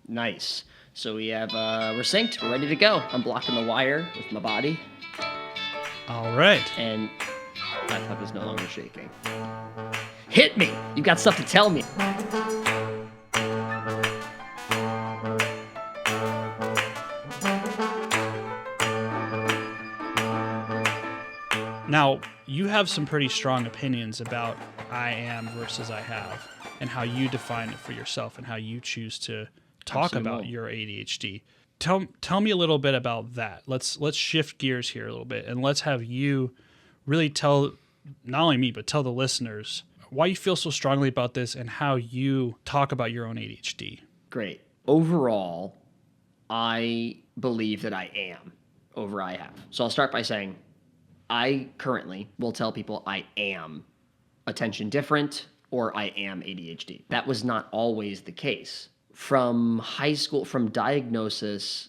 Nice. So we're synced. We're ready to go. I'm blocking the wire with my body. All right. And my pup is no longer shaking. Hit me! You got stuff to tell me. Now, you have some pretty strong opinions about I am versus I have, and how you define it for yourself, and how you choose to talk about your ADHD. Tell me a little bit about that. Let's shift gears here a little bit, and let's have you really tell not only me but tell the listeners why you feel so strongly about this and how you talk about your own ADHD. Great. Overall, I believe that I am over I have. So I'll start by saying I currently will tell people I am attention different or I am ADHD. That was not always the case. From high school, from diagnosis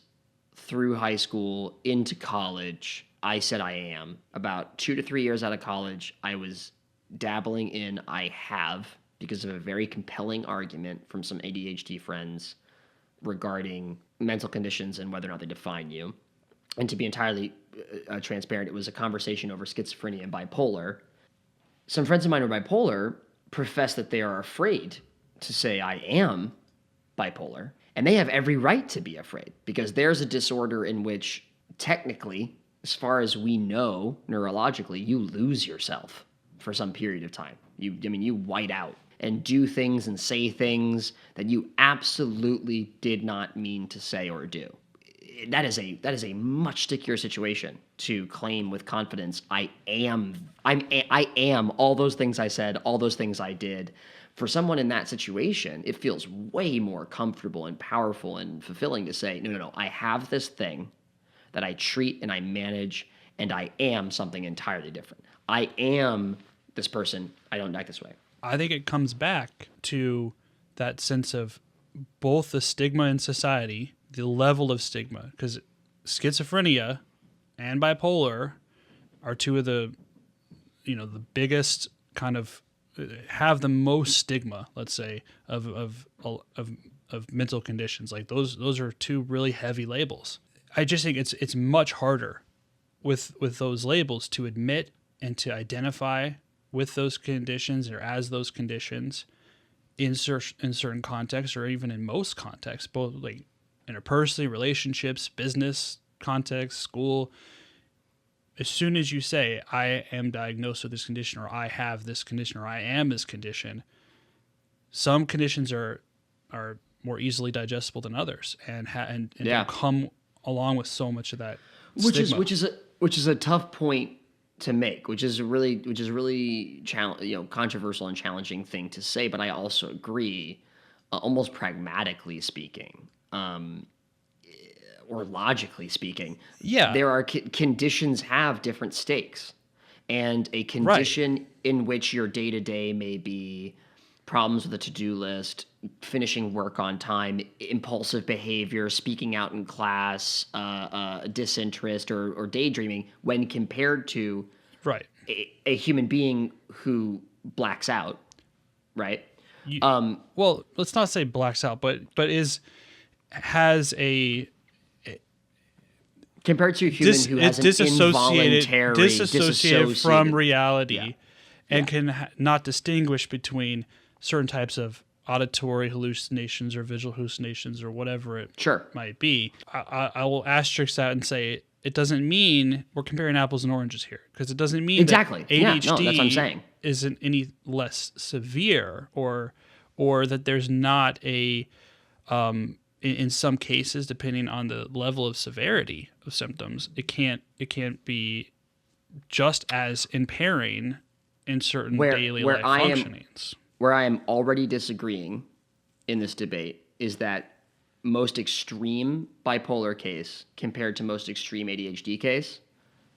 through high school into college, I said I am. About 2 to 3 years out of college, I was dabbling in I have because of a very compelling argument from some ADHD friends regarding mental conditions and whether or not they define you. And to be entirely transparent, it was a conversation over schizophrenia and bipolar. Some friends of mine who are bipolar profess that they are afraid to say I am bipolar, and they have every right to be afraid because there's a disorder in which technically, as far as we know neurologically, you lose yourself for some period of time. You white out and do things and say things that you absolutely did not mean to say or do. That is a much stickier situation to claim with confidence. I am all those things I said, all those things I did. For someone in that situation, it feels way more comfortable and powerful and fulfilling to say, no, I have this thing that I treat and I manage, and I am something entirely different. I am this person. I don't act this way. I think it comes back to that sense of both the stigma in society, the level of stigma, because schizophrenia and bipolar are two of the biggest kind of have the most stigma, let's say, of mental conditions. Like those are two really heavy labels. I just think it's much harder with those labels to admit and to identify with those conditions or as those conditions in certain contexts or even in most contexts, both like interpersonally, relationships, business context, school. As soon as you say, I am diagnosed with this condition, or I have this condition, or I am this condition, some conditions are more easily digestible than others, and don't come along with so much of that stigma. Which is a tough point to make, which is a really controversial and challenging thing to say. But I also agree, almost pragmatically speaking. Or logically speaking, there are conditions have different stakes, and a condition in which your day-to-day may be problems with a to-do list, finishing work on time, impulsive behavior, speaking out in class, disinterest, or daydreaming, when compared to a human being who blacks out, right? Well, let's not say blacks out, but has a compared to a human who has an involuntary disassociated from reality, and can not distinguish between certain types of auditory hallucinations or visual hallucinations or whatever it might be. I will asterisk that and say it doesn't mean we're comparing apples and oranges here, because it doesn't mean that ADHD that's what I'm saying. Isn't any less severe or that there's not a in some cases, depending on the level of severity of symptoms, it can't be just as impairing in certain daily life functionings. Where I am already disagreeing in this debate is that most extreme bipolar case compared to most extreme ADHD case,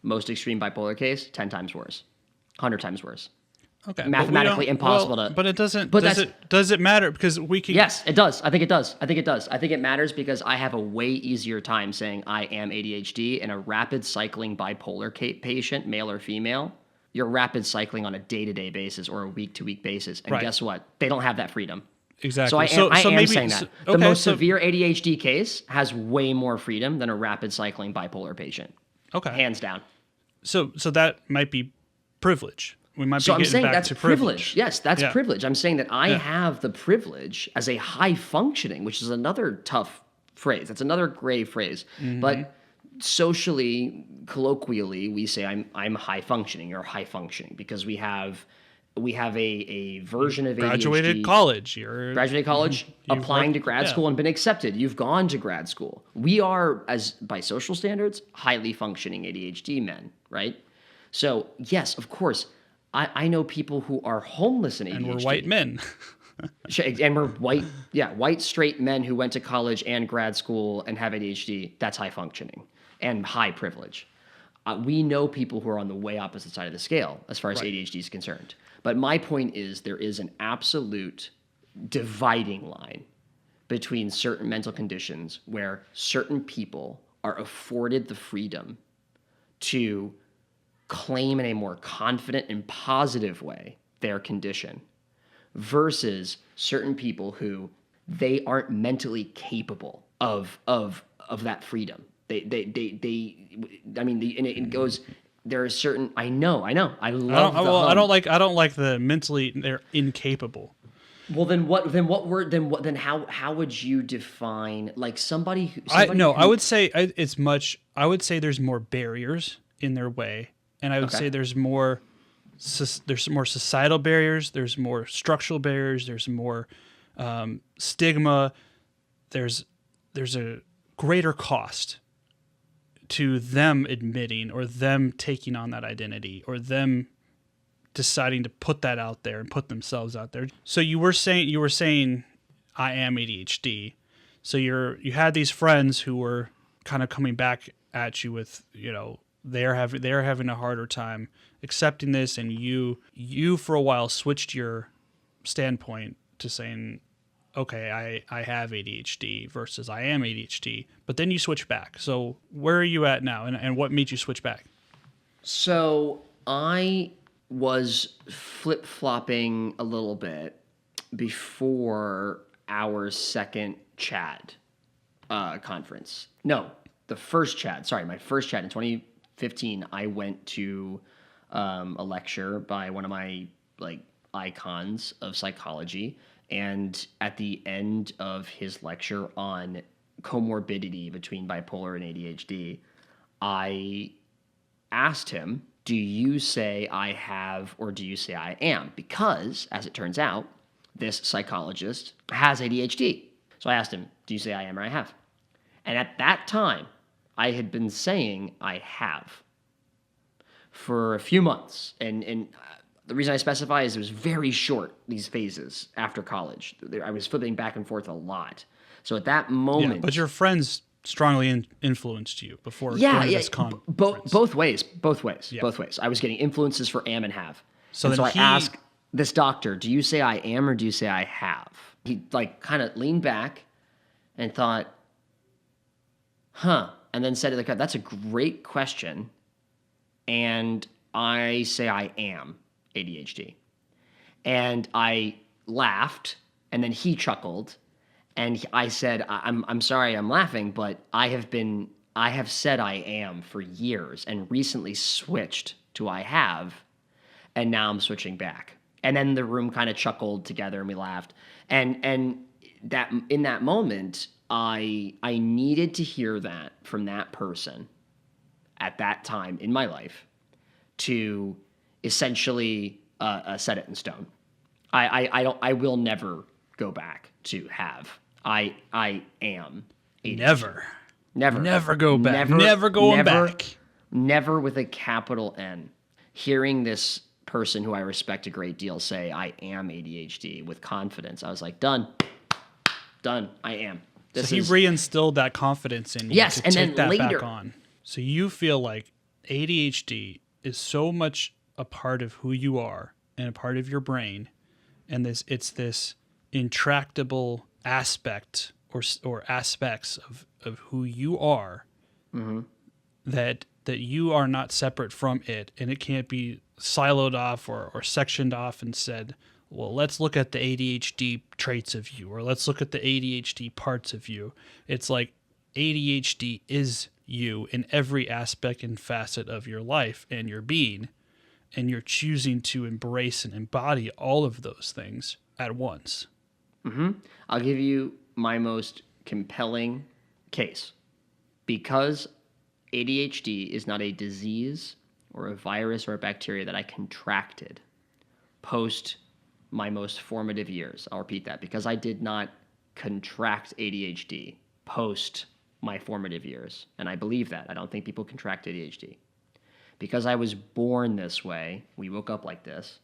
most extreme bipolar case, 10 times worse, 100 times worse. Okay, mathematically impossible to. But it doesn't. But does it matter? Because we can. Yes, it does. I think it does. I think it matters because I have a way easier time saying I am ADHD and a rapid cycling bipolar patient, male or female. You're rapid cycling on a day-to-day basis or a week-to-week basis, and guess what? They don't have that freedom. Exactly. So I am maybe saying that. The most severe ADHD case has way more freedom than a rapid cycling bipolar patient. Okay. Hands down. So that might be privilege. We might So be I'm getting saying back that's to privilege. Yes, that's Yeah. privilege. I'm saying that I Yeah. have the privilege as a high functioning, which is another tough phrase. That's another gray phrase. Mm-hmm. But socially, colloquially, we say I'm high functioning or high functioning because we have a version of Graduated ADHD. college. You're Graduated college, applying to grad school and been accepted. You've gone to grad school. We are, as by social standards, highly functioning ADHD men, right? So yes, of course, I know people who are homeless in ADHD. And we're white men. And we're white straight men who went to college and grad school and have ADHD. That's high functioning and high privilege. We know people who are on the way opposite side of the scale as far as ADHD is concerned. But my point is there is an absolute dividing line between certain mental conditions where certain people are afforded the freedom to claim in a more confident and positive way their condition versus certain people who they aren't mentally capable of that freedom. I mean, and it goes. There are certain. I know. I love. I don't like the mentally they're incapable. Well, then what? Then what word? Then how would you define like somebody? Who, I would say it's much. I would say there's more barriers in their way, and I would say there's more societal barriers. There's more structural barriers. There's more stigma. There's a greater cost to them admitting or them taking on that identity or them deciding to put that out there and put themselves out there. So you were saying I am ADHD. So you had these friends who were kind of coming back at you with, they're having a harder time accepting this, and you for a while switched your standpoint to saying, okay, I have ADHD versus I am ADHD, but then you switch back. So where are you at now, and what made you switch back? So I was flip-flopping a little bit before our second CHAD conference. No, the first CHAD. Sorry, my first CHAD in 2015. I went to a lecture by one of my icons of psychology. And at the end of his lecture on comorbidity between bipolar and ADHD, I asked him, do you say I have or do you say I am? Because, as it turns out, this psychologist has ADHD. So I asked him, do you say I am or I have? And at that time, I had been saying I have for a few months. And the reason I specify is it was very short, these phases after college. I was flipping back and forth a lot. So at that moment... Yeah, but your friends strongly influenced you before going to this conference. Both ways. I was getting influences for am and have. So I asked this doctor, do you say I am or do you say I have? He kind of leaned back and thought, and then said, that's a great question. And I say I am ADHD. And I laughed, and then he chuckled, and I said, I'm sorry I'm laughing, but I have said I am for years and recently switched to I have, and now I'm switching back. And then the room kind of chuckled together and we laughed. And that in that moment, I needed to hear that from that person at that time in my life to essentially set it in stone. I will never go back to have. I am ADHD. Never go back. Never going back. Never with a capital N. Hearing this person who I respect a great deal say I am ADHD with confidence, I was like, done. I am. So he reinstilled that confidence in you to and take then that later, back on. So you feel like ADHD is so much a part of who you are and a part of your brain, and it's this intractable aspect or aspects of who you are, that you are not separate from it, and it can't be siloed off or sectioned off and said, well, let's look at the ADHD traits of you, or let's look at the ADHD parts of you. It's like ADHD is you in every aspect and facet of your life and your being, and you're choosing to embrace and embody all of those things at once. I'll give you my most compelling case. Because ADHD is not a disease or a virus or a bacteria that I contracted post my most formative years. I'll repeat that. Because I did not contract ADHD post my formative years. And I believe that. I don't think people contract ADHD. Because I was born this way, we woke up like this.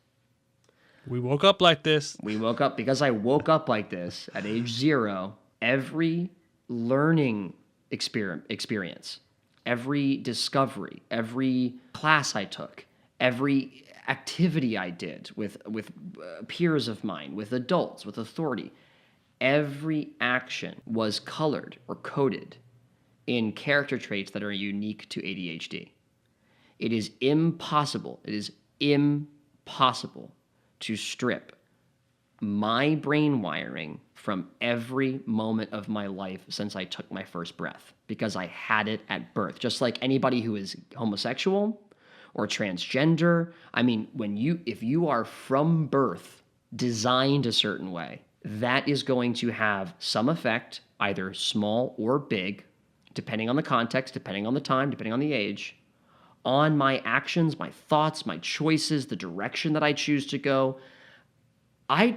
We woke up like this. We woke up, because I woke up like this at age 0, every learning experience, every discovery, every class I took, every activity I did with peers of mine, with adults, with authority, every action was colored or coded in character traits that are unique to ADHD. It is impossible to strip my brain wiring from every moment of my life since I took my first breath, because I had it at birth. Just like anybody who is homosexual or transgender. I mean, if you are from birth designed a certain way, that is going to have some effect, either small or big, depending on the context, depending on the time, depending on the age, on my actions, my thoughts, my choices, the direction that I choose to go. I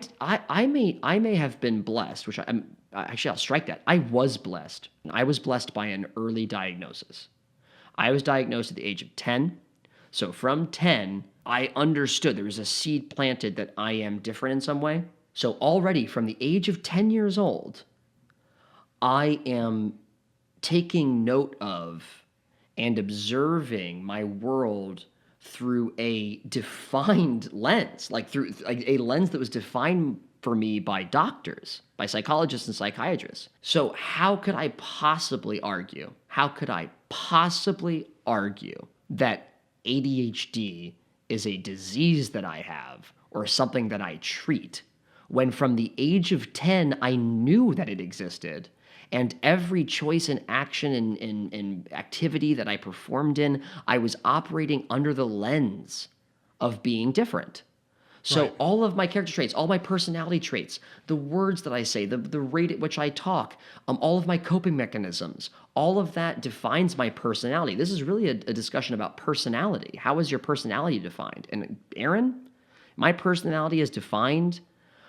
may have been blessed, which I'll strike that. I was blessed. I was blessed by an early diagnosis. I was diagnosed at the age of 10. So from 10, I understood there was a seed planted that I am different in some way. So already from the age of 10 years old, I am taking note of and observing my world through a defined lens, through a lens that was defined for me by doctors, by psychologists and psychiatrists. So how could I possibly argue? That ADHD is a disease that I have or something that I treat, when from the age of 10, I knew that it existed, and every choice and action and activity that I performed in, I was operating under the lens of being different. So Right. all of my character traits, all my personality traits, the words that I say, the rate at which I talk, all of my coping mechanisms, all of that defines my personality. This is really a discussion about personality. How is your personality defined? And Aaron, my personality is defined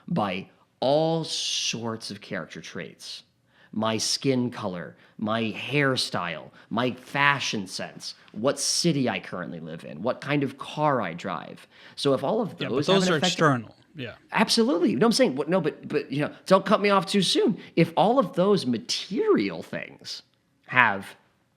by all sorts of character traits. My skin color, my hairstyle, my fashion sense, what city I currently live in, what kind of car I drive. So if all of Yeah, those but those have are an effect, external. Yeah. absolutely. No, I'm saying no, but don't cut me off too soon. If all of those material things have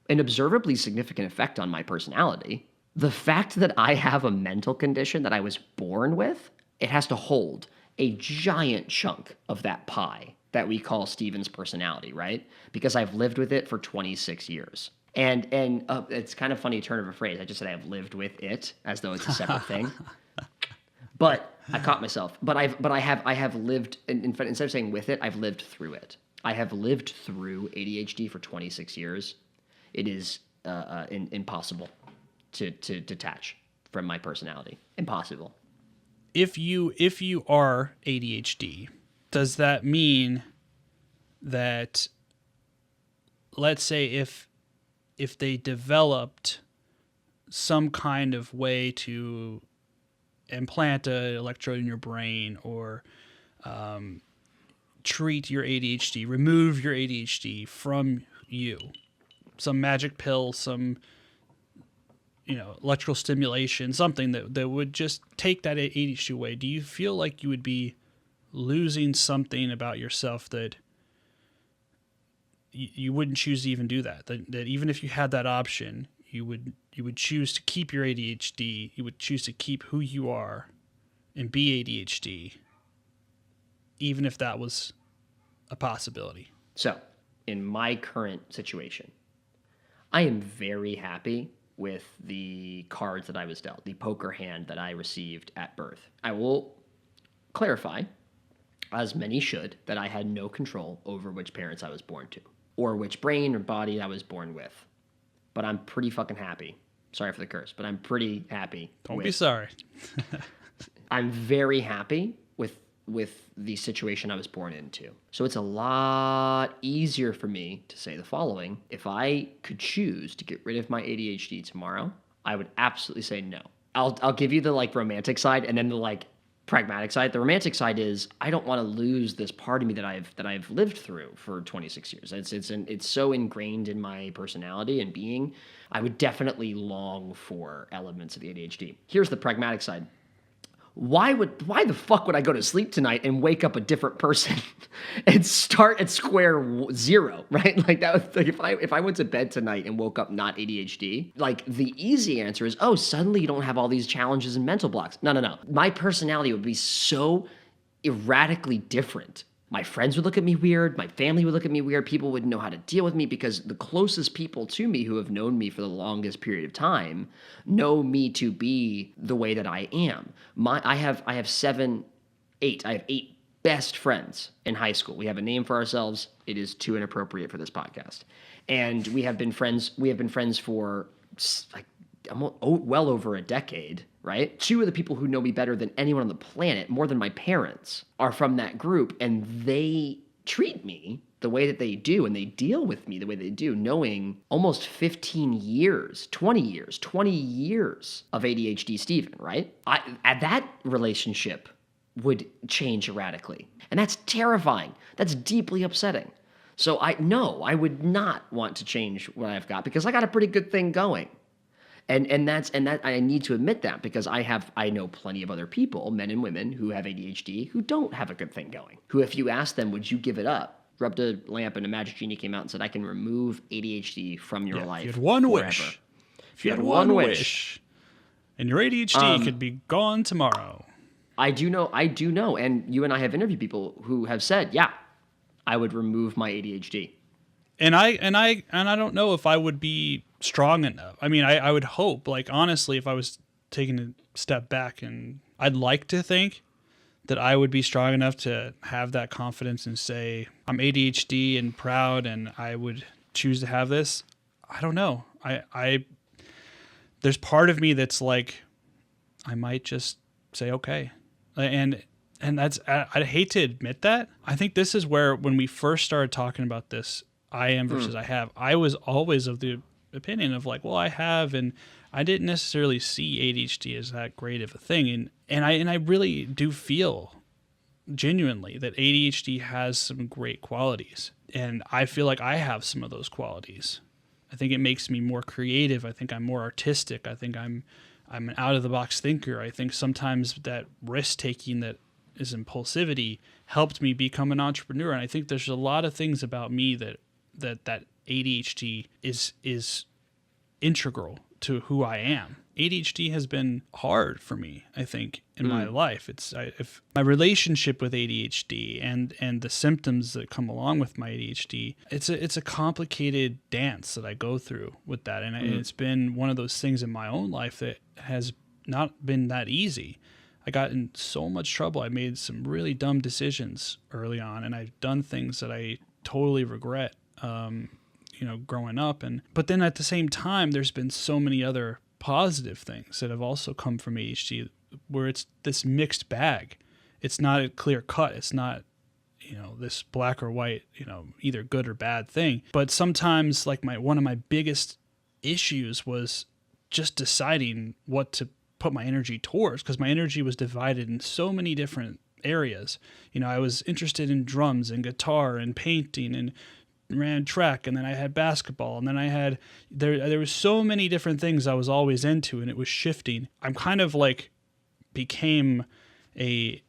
an observably significant effect on my personality, the fact that I have a mental condition that I was born with, it has to hold a giant chunk of that pie that we call Steven's personality, right? Because I've lived with it for 26 years. And it's kind of funny turn of a phrase. I just said I've lived with it as though it's a separate thing. But I caught myself. But I have lived. In fact, instead of saying with it, I've lived through it. I have lived through ADHD for 26 years. It is impossible to detach from my personality. Impossible. If you are ADHD, does that mean that, let's say if they developed some kind of way to implant an electrode in your brain, or treat your ADHD, remove your ADHD from you, some magic pill, some electrical stimulation, something that would just take that ADHD away, do you feel like you would be losing something about yourself that you wouldn't choose to even do that? That even if you had that option, you would choose to keep your ADHD, you would choose to keep who you are and be ADHD, even if that was a possibility? So, in my current situation, I am very happy with the cards that I was dealt, the poker hand that I received at birth. I will clarify, as many should, that I had no control over which parents I was born to or which brain or body I was born with. But I'm pretty fucking happy. Sorry for the curse, but I'm pretty happy. Don't be sorry. I'm very happy with the situation I was born into. So it's a lot easier for me to say the following. If I could choose to get rid of my ADHD tomorrow, I would absolutely say no. I'll give you the like romantic side and then the like pragmatic side. The romantic side is I don't want to lose this part of me that I've lived through for 26 years. It's so ingrained in my personality and being. I would definitely long for elements of the ADHD. Here's the pragmatic side. Why the fuck would I go to sleep tonight and wake up a different person and start at square zero, right? Like that was like if I went to bed tonight and woke up not ADHD, like the easy answer is, oh, suddenly you don't have all these challenges and mental blocks. No. My personality would be so erratically different. My friends would look at me weird. My family would look at me weird. People wouldn't know how to deal with me because the closest people to me who have known me for the longest period of time know me to be the way that I am. I have eight best friends in high school. We have a name for ourselves. It is too inappropriate for this podcast. And we have been friends for like well over a decade, right? Two of the people who know me better than anyone on the planet, more than my parents, are from that group, and they treat me the way that they do, and they deal with me the way they do, knowing almost 15 years, 20 years of ADHD Steven, right? That relationship would change erratically, and that's terrifying. That's deeply upsetting. So I would not want to change what I've got because I got a pretty good thing going. And that I need to admit that because I know plenty of other people, men and women, who have ADHD who don't have a good thing going. Who, if you ask them, would you give it up? Rubbed a lamp and a magic genie came out and said, I can remove ADHD from your life. If you had one forever. wish. If you had one wish. And your ADHD could be gone tomorrow. I do know, and you and I have interviewed people who have said, yeah, I would remove my ADHD. And I don't know if I would be strong enough. I mean, I would hope, like, honestly, if I was taking a step back, and I'd like to think that I would be strong enough to have that confidence and say, I'm ADHD and proud and I would choose to have this. I don't know. There's part of me that's like, I might just say, okay. And that's, I hate to admit that. I think this is where, when we first started talking about this, I am versus I have, I was always of the opinion of like, well, I have, and I didn't necessarily see ADHD as that great of a thing. And I really do feel genuinely that ADHD has some great qualities. And I feel like I have some of those qualities. I think it makes me more creative. I think I'm more artistic. I think I'm an out of the box thinker. I think sometimes that risk taking that is impulsivity helped me become an entrepreneur. And I think there's a lot of things about me that ADHD is integral to who I am. ADHD has been hard for me, I think, in my life. If my relationship with ADHD and the symptoms that come along with my ADHD, it's a complicated dance that I go through with that, and it's been one of those things in my own life that has not been that easy. I got in so much trouble. I made some really dumb decisions early on, and I've done things that I totally regret. Growing up, but then at the same time, there's been so many other positive things that have also come from ADHD, where it's this mixed bag. It's not a clear cut. It's not, this black or white, either good or bad thing. But sometimes, like one of my biggest issues was just deciding what to put my energy towards, because my energy was divided in so many different areas. I was interested in drums and guitar and painting and ran track, and then I had basketball, and then I had there was so many different things I was always into, and it was shifting. I'm kind of like became a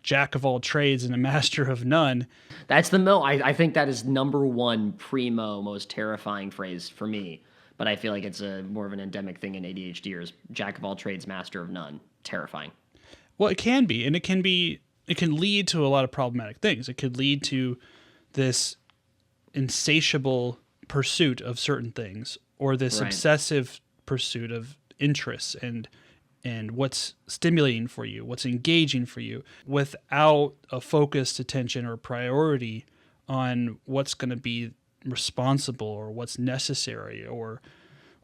jack of all trades and a master of none. That's I think that is number one primo most terrifying phrase for me, but I feel like it's more of an endemic thing in ADHDers. Jack of all trades, master of none. Terrifying. Well, it can be, and it can lead to a lot of problematic things. It could lead to this insatiable pursuit of certain things, or this obsessive pursuit of interests and and what's stimulating for you, what's engaging for you, without a focused attention or priority on what's going to be responsible or what's necessary or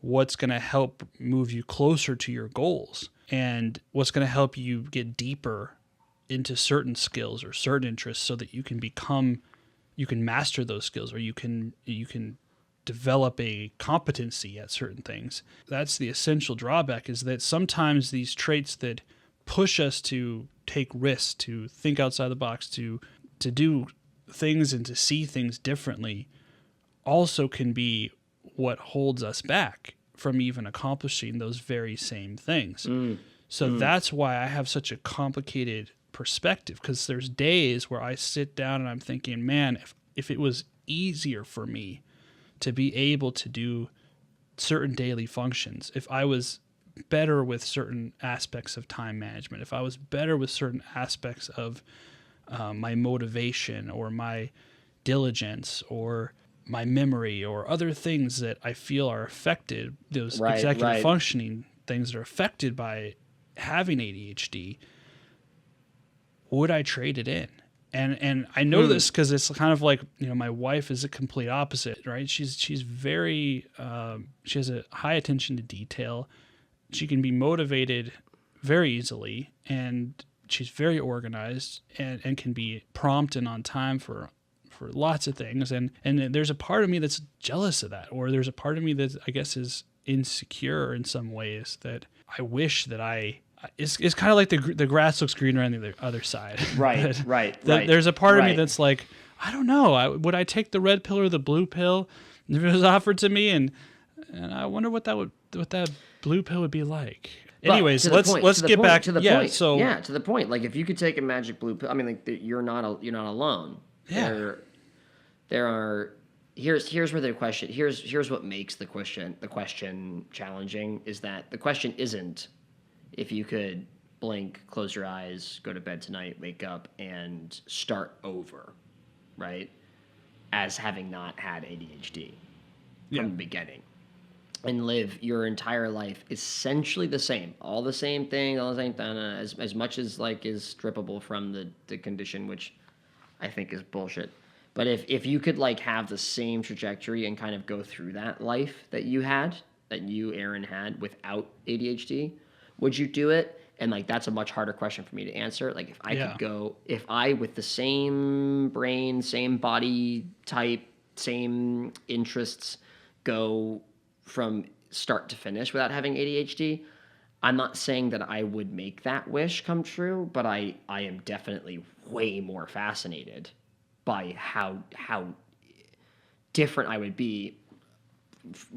what's going to help move you closer to your goals and what's going to help you get deeper into certain skills or certain interests so that you can master those skills, or you can develop a competency at certain things. That's the essential drawback, is that sometimes these traits that push us to take risks, to think outside the box, to do things and to see things differently, also can be what holds us back from even accomplishing those very same things. That's why I have such a complicated perspective, because there's days where I sit down and I'm thinking, man, if it was easier for me to be able to do certain daily functions, if I was better with certain aspects of time management, if I was better with certain aspects of my motivation or my diligence or my memory or other things that I feel are affected, those executive functioning things that are affected by having ADHD, would I trade it in? And I know this because it's kind of like, my wife is a complete opposite, right? She's very, she has a high attention to detail. She can be motivated very easily, and she's very organized and can be prompt and on time for lots of things. And there's a part of me that's jealous of that, or there's a part of me that I guess is insecure in some ways, that I wish that it's kind of like the grass looks greener on the other side. Right. There's a part of me that's like, I don't know, would I take the red pill or the blue pill if it was offered to me? And I wonder what that blue pill would be like. Anyways, let's get back to the point. To the point. Like, if you could take a magic blue pill, I mean, like, you're not alone. Yeah. Here's where the question. Here's what makes the question challenging, is that the question isn't if you could blink, close your eyes, go to bed tonight, wake up, and start over, right? As having not had ADHD from the beginning, and live your entire life essentially the same, all the same thing, all the same thing, as much as like is strippable from the condition, which I think is bullshit. But if you could like have the same trajectory and kind of go through that life that you, Aaron, had without ADHD, would you do it? And like, that's a much harder question for me to answer. Like, if I with the same brain, same body type, same interests, go from start to finish without having ADHD, I'm not saying that I would make that wish come true, but I am definitely way more fascinated by how different I would be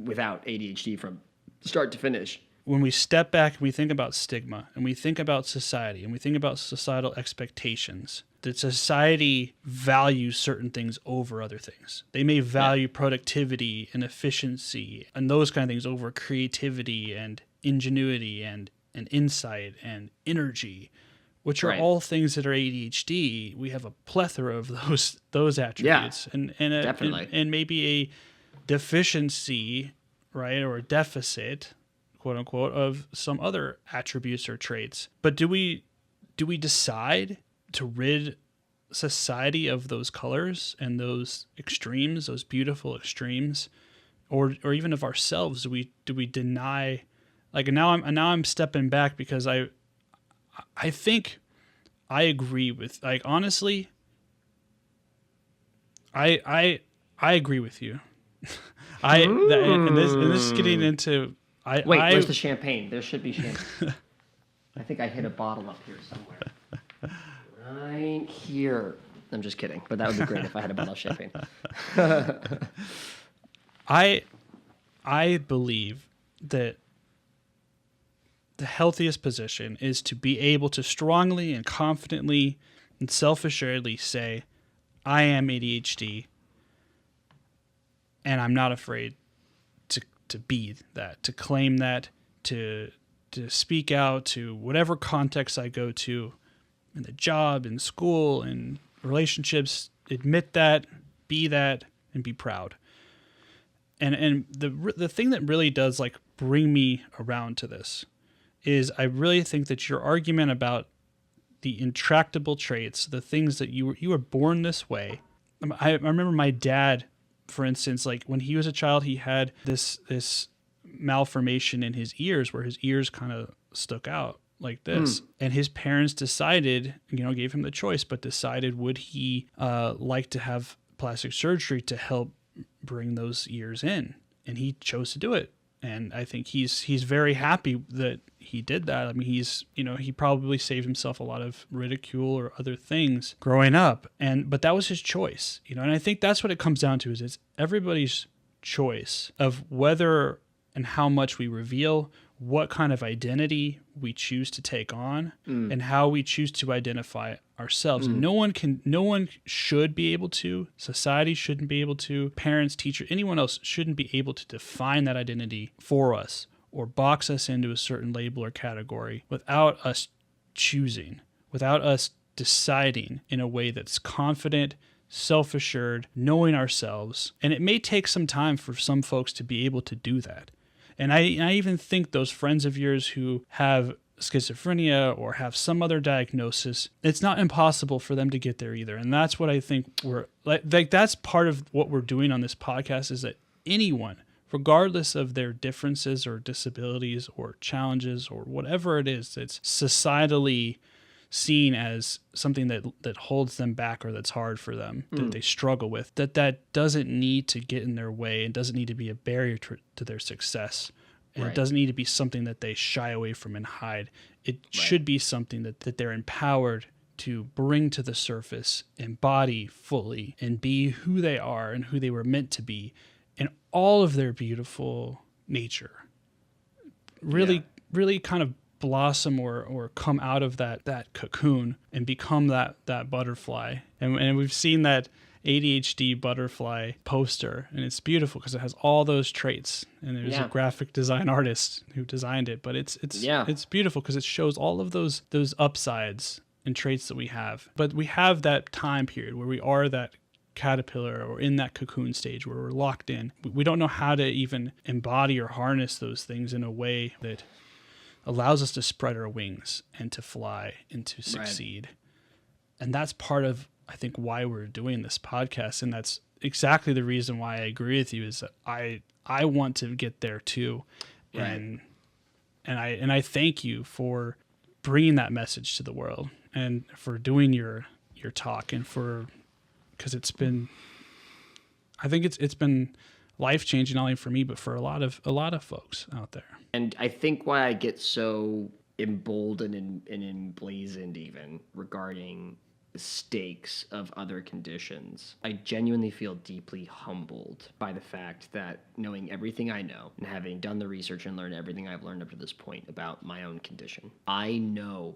without ADHD from start to finish. When we step back and we think about stigma and we think about society and we think about societal expectations, that society values certain things over other things. They may value productivity and efficiency and those kind of things over creativity and ingenuity and insight and energy, which are all things that are ADHD. We have a plethora of those attributes, and definitely, and maybe a deficiency, right, or a deficit, quote unquote, of some other attributes or traits. But do we decide to rid society of those colors and those extremes, those beautiful extremes, or even of ourselves? Do we deny? Like, now I'm stepping back because I think I agree with, like, honestly, I agree with you. And this is getting into. Where's the champagne? There should be champagne. I think I hit a bottle up here somewhere. Right here. I'm just kidding, but that would be great if I had a bottle of champagne. I believe that the healthiest position is to be able to strongly and confidently and self-assuredly say, I am ADHD, and I'm not afraid to be that, to claim that, to speak out to whatever context I go to, in the job, in school, in relationships, admit that, be that, and be proud. And the thing that really does, like, bring me around to this is I really think that your argument about the intractable traits, the things that you were born this way. I remember my dad, for instance, like when he was a child, he had this malformation in his ears where his ears kind of stuck out like this. And his parents decided, gave him the choice, but decided would he like to have plastic surgery to help bring those ears in. And he chose to do it. And I think he's very happy that he did that. I mean, he probably saved himself a lot of ridicule or other things growing up. But that was his choice, and I think that's what it comes down to is it's everybody's choice of whether and how much we reveal, what kind of identity we choose to take on, and how we choose to identify ourselves. No one should be able to, society shouldn't be able to, parents, teachers, anyone else shouldn't be able to define that identity for us or box us into a certain label or category without us choosing, without us deciding in a way that's confident, self-assured, knowing ourselves. And it may take some time for some folks to be able to do that. And I even think those friends of yours who have schizophrenia or have some other diagnosis, it's not impossible for them to get there either. And that's what I think we're like that's part of what we're doing on this podcast is that anyone, regardless of their differences or disabilities or challenges or whatever it is, that's societally seen as something that holds them back or that's hard for them, that they struggle with, that doesn't need to get in their way and doesn't need to be a barrier to their success. And It doesn't need to be something that they shy away from and hide. It should be something that they're empowered to bring to the surface, embody fully, and be who they are and who they were meant to be in all of their beautiful nature. Really kind of blossom or come out of that cocoon and become that butterfly. And we've seen that ADHD butterfly poster, and it's beautiful because it has all those traits. And there's a graphic design artist who designed it, but it's beautiful because it shows all of those upsides and traits that we have. But we have that time period where we are that caterpillar or in that cocoon stage where we're locked in. We don't know how to even embody or harness those things in a way that allows us to spread our wings and to fly and to succeed. And that's part of, I think, why we're doing this podcast. And that's exactly the reason why I agree with you is that I want to get there too. And I thank you for bringing that message to the world and for doing your talk and because it's been, I think it's been life-changing not only for me but for a lot of folks out there. And I think why I get so emboldened and emblazoned even regarding the stakes of other conditions, I genuinely feel deeply humbled by the fact that knowing everything I know and having done the research and learned everything I've learned up to this point about my own condition, I know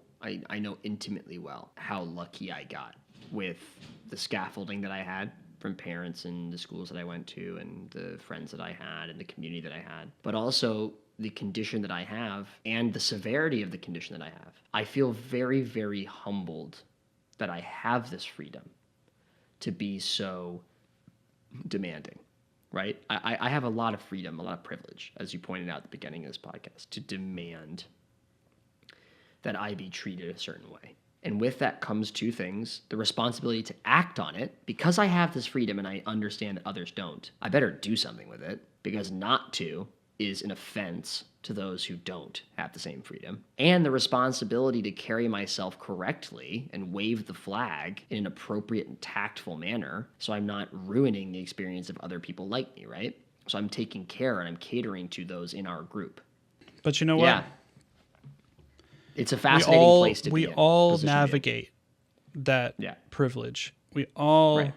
intimately well how lucky I got with the scaffolding that I had from parents and the schools that I went to and the friends that I had and the community that I had, but also the condition that I have and the severity of the condition that I have. I feel very, very humbled that I have this freedom to be so demanding, right? I have a lot of freedom, a lot of privilege, as you pointed out at the beginning of this podcast, to demand that I be treated a certain way. And with that comes two things: the responsibility to act on it, because I have this freedom and I understand that others don't. I better do something with it, because not to is an offense to those who don't have the same freedom. And the responsibility to carry myself correctly and wave the flag in an appropriate and tactful manner so I'm not ruining the experience of other people like me, right? So I'm taking care and I'm catering to those in our group. But you know what? Yeah. It's a fascinating place to be in. We all navigate that privilege. We all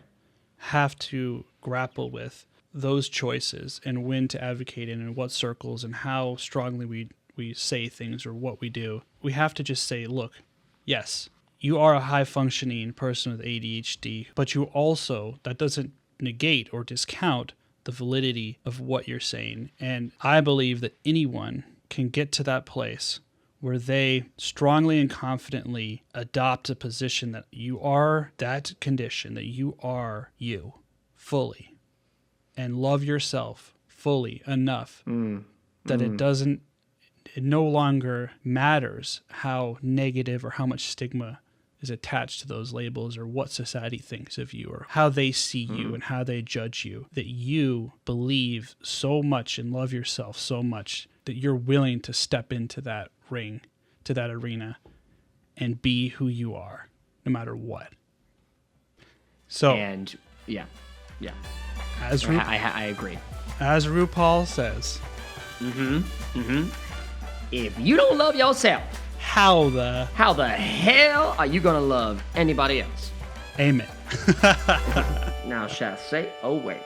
have to grapple with those choices and when to advocate in and what circles and how strongly we say things or what we do. We have to just say, look, yes, you are a high-functioning person with ADHD, but you also, that doesn't negate or discount the validity of what you're saying. And I believe that anyone can get to that place where they strongly and confidently adopt a position that you are that condition, that you are you fully, and love yourself fully enough that it it no longer matters how negative or how much stigma is attached to those labels or what society thinks of you or how they see you and how they judge you, that you believe so much and love yourself so much that you're willing to step into that ring, to that arena, and be who you are, no matter what. So, And yeah. as I agree. as RuPaul says, If you don't love yourself, how the how the hell are you gonna love anybody else? amen. Now shall I say, oh wait.